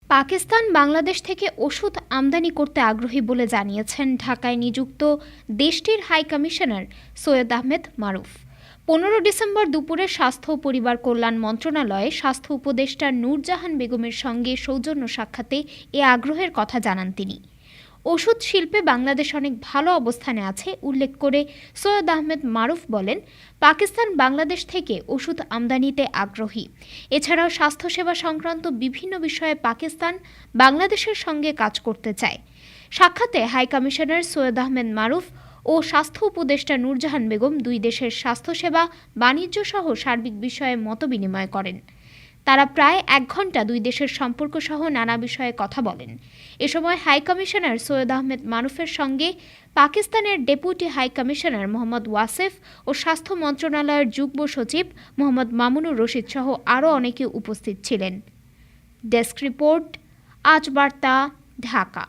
পাকিস্তান বাংলাদেশ থেকে ওষুধ আমদানি করতে আগ্রহী বলে জানিয়েছেন ঢাকায় নিযুক্ত দেশটির হাই কমিশনার সৈয়দ আহমেদ মারুফ। 15 ডিসেম্বর দুপুরে স্বাস্থ্য ও পরিবার কল্যাণ মন্ত্রণালয়ে স্বাস্থ্য উপদেষ্টা নূরজাহান বেগমের সঙ্গে সৌজন্য সাক্ষাতে এ আগ্রহের কথা জানান তিনি। ওষুধ শিল্পে বাংলাদেশ অনেক ভালো অবস্থানে আছে উল্লেখ করে সৈয়দ আহমেদ মারুফ বলেন, পাকিস্তান বাংলাদেশ থেকে ওষুধ আমদানিতে আগ্রহী। এছাড়াও স্বাস্থ্যসেবা সংক্রান্ত বিভিন্ন বিষয়ে পাকিস্তান বাংলাদেশের সঙ্গে কাজ করতে চায়। সাক্ষাতে হাই কমিশনার সৈয়দ আহমেদ মারুফ ও স্বাস্থ্য উপদেষ্টা নূরজাহান বেগম দুই দেশের স্বাস্থ্যসেবা, বাণিজ্য সহ সার্বিক বিষয়ে মতবিনিময় করেন। তারা প্রায় 1 ঘণ্টা দুই দেশের সম্পর্ক সহ নানা বিষয়ে কথা বলেন। এ সময় হাই কমিশনার সৈয়দ আহমেদ মারুফের সঙ্গে পাকিস্তানের deputy high commissioner Mohammad Wasef ও স্বাস্থ্য মন্ত্রণালয়ের যুগ্ম সচিব মোহাম্মদ মামুনুর রশিদ সহ আরও অনেকে উপস্থিত ছিলেন। ডেস্ক রিপোর্ট, আজ বার্তা, ঢাকা।